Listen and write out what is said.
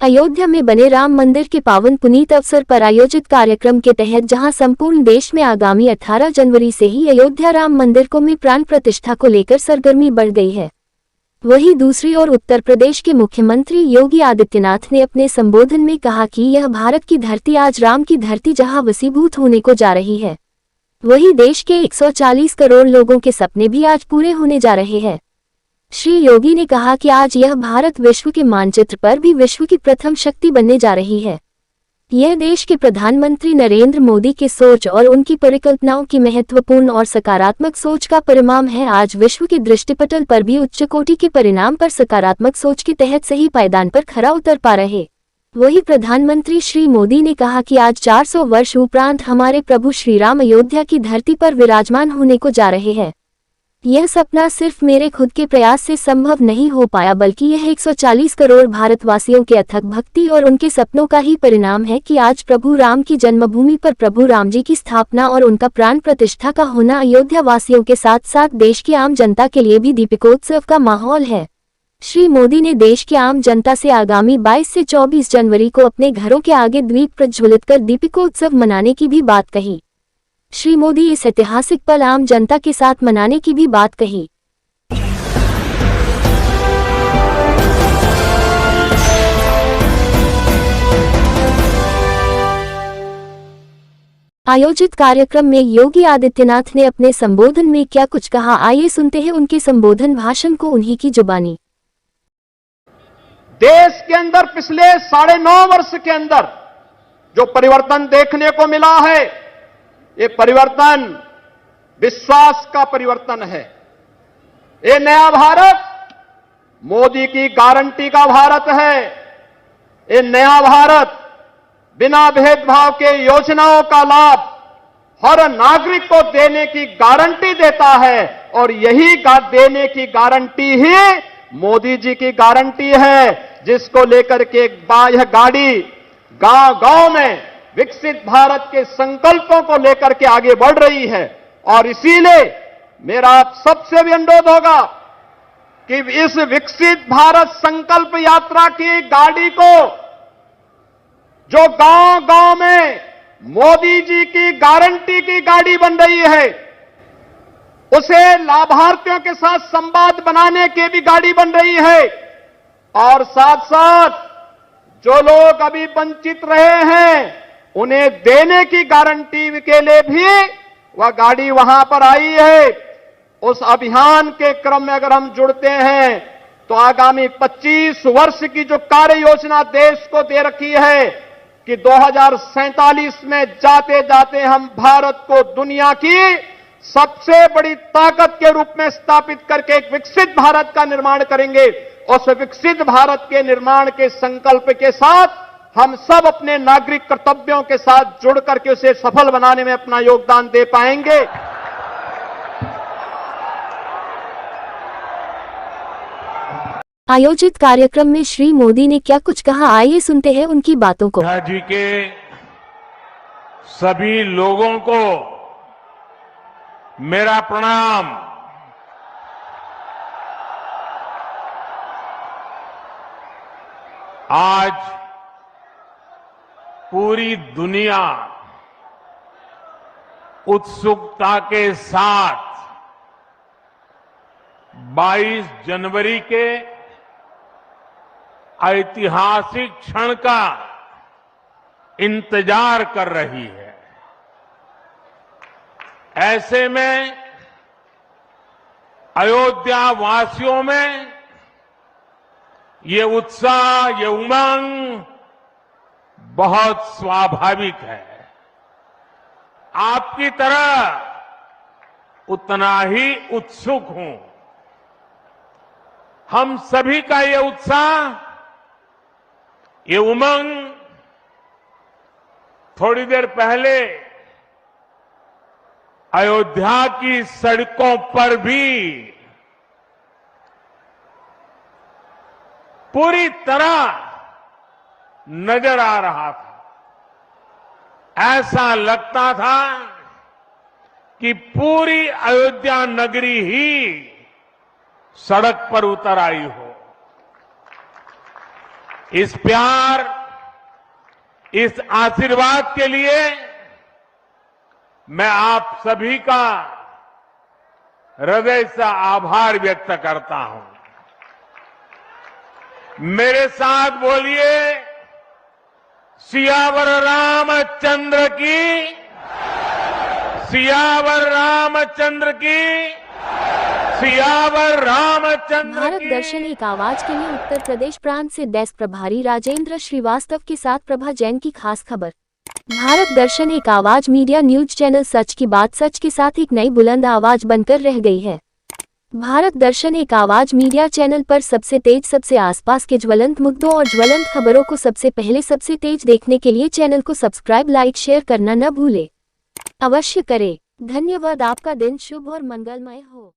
अयोध्या में बने राम मंदिर के पावन पुनीत अवसर पर आयोजित कार्यक्रम के तहत जहां संपूर्ण देश में आगामी 18 जनवरी से ही अयोध्या राम मंदिर को में प्राण प्रतिष्ठा को लेकर सरगर्मी बढ़ गई है, वहीं दूसरी ओर उत्तर प्रदेश के मुख्यमंत्री योगी आदित्यनाथ ने अपने संबोधन में कहा कि यह भारत की धरती आज राम की धरती जहां वसीभूत होने को जा रही है, वहीं देश के 140 करोड़ लोगों के सपने भी आज पूरे होने जा रहे हैं। श्री योगी ने कहा कि आज यह भारत विश्व के मानचित्र पर भी विश्व की प्रथम शक्ति बनने जा रही है। यह देश के प्रधानमंत्री नरेंद्र मोदी की सोच और उनकी परिकल्पनाओं की महत्वपूर्ण और सकारात्मक सोच का परिणाम है। आज विश्व के दृष्टिपटल पर भी उच्च कोटि के परिणाम पर सकारात्मक सोच के तहत सही पायदान पर खरा उतर पा रहे। वही प्रधानमंत्री श्री मोदी ने कहा कि आज 400 वर्ष उपरांत हमारे प्रभु श्री राम अयोध्या की धरती पर विराजमान होने को जा रहे हैं। यह सपना सिर्फ मेरे खुद के प्रयास से संभव नहीं हो पाया, बल्कि यह 140 करोड़ भारतवासियों के अथक भक्ति और उनके सपनों का ही परिणाम है कि आज प्रभु राम की जन्मभूमि पर प्रभु राम जी की स्थापना और उनका प्राण प्रतिष्ठा का होना अयोध्या वासियों के साथ साथ देश की आम जनता के लिए भी दीपिकोत्सव का माहौल है। श्री मोदी ने देश की आम जनता से आगामी 22 से 24 जनवरी को अपने घरों के आगे दीप प्रज्वलित कर दीपिकोत्सव मनाने की भी बात कही। श्री मोदी इस ऐतिहासिक पल आम जनता के साथ मनाने की भी बात कही। आयोजित कार्यक्रम में योगी आदित्यनाथ ने अपने संबोधन में क्या कुछ कहा, आइए सुनते हैं उनके संबोधन भाषण को उन्हीं की जुबानी। देश के अंदर पिछले 9.5 वर्ष के अंदर जो परिवर्तन देखने को मिला है, ये परिवर्तन विश्वास का परिवर्तन है। ये नया भारत मोदी की गारंटी का भारत है। ये नया भारत बिना भेदभाव के योजनाओं का लाभ हर नागरिक को देने की गारंटी देता है, और यही देने की गारंटी ही मोदी जी की गारंटी है, जिसको लेकर के यह गाड़ी गांव-गांव में विकसित भारत के संकल्पों को लेकर के आगे बढ़ रही है। और इसीलिए मेरा आप सबसे भी अनुरोध होगा कि इस विकसित भारत संकल्प यात्रा की गाड़ी को, जो गांव-गांव में मोदी जी की गारंटी की गाड़ी बन रही है, उसे लाभार्थियों के साथ संवाद बनाने की भी गाड़ी बन रही है, और साथ साथ जो लोग अभी वंचित रहे हैं उन्हें देने की गारंटी के लिए भी वह गाड़ी वहां पर आई है। उस अभियान के क्रम में अगर हम जुड़ते हैं तो आगामी 25 वर्ष की जो कार्य योजना देश को दे रखी है कि 2047 में जाते जाते हम भारत को दुनिया की सबसे बड़ी ताकत के रूप में स्थापित करके एक विकसित भारत का निर्माण करेंगे। उस विकसित भारत के निर्माण के संकल्प के साथ हम सब अपने नागरिक कर्तव्यों के साथ जुड़ करके उसे सफल बनाने में अपना योगदान दे पाएंगे। आयोजित कार्यक्रम में श्री मोदी ने क्या कुछ कहा, आइए सुनते हैं उनकी बातों को। जी के सभी लोगों को मेरा प्रणाम। आज पूरी दुनिया उत्सुकता के साथ 22 जनवरी के ऐतिहासिक क्षण का इंतजार कर रही है। ऐसे में अयोध्या वासियों में ये उत्साह, ये उमंग बहुत स्वाभाविक है। आपकी तरह उतना ही उत्सुक हूं। हम सभी का ये उत्साह, ये उमंग थोड़ी देर पहले अयोध्या की सड़कों पर भी पूरी तरह नजर आ रहा था। ऐसा लगता था कि पूरी अयोध्या नगरी ही सड़क पर उतर आई हो। इस प्यार, इस आशीर्वाद के लिए मैं आप सभी का हृदय से आभार व्यक्त करता हूं। मेरे साथ बोलिए, सियावर रामचंद्र की, सियावर रामचंद्र की, सियावर रामचंद्र भारत की। दर्शन एक आवाज के लिए उत्तर प्रदेश प्रांत से डेस्क प्रभारी राजेंद्र श्रीवास्तव के साथ प्रभा जैन की खास खबर। भारत दर्शन एक आवाज मीडिया न्यूज चैनल सच की बात सच के साथ एक नई बुलंद आवाज बनकर रह गई है। भारत दर्शन एक आवाज मीडिया चैनल पर सबसे तेज, सबसे आसपास के ज्वलंत मुद्दों और ज्वलंत खबरों को सबसे पहले, सबसे तेज देखने के लिए चैनल को सब्सक्राइब, लाइक, शेयर करना न भूले। अवश्य करें। धन्यवाद। आपका दिन शुभ और मंगलमय हो।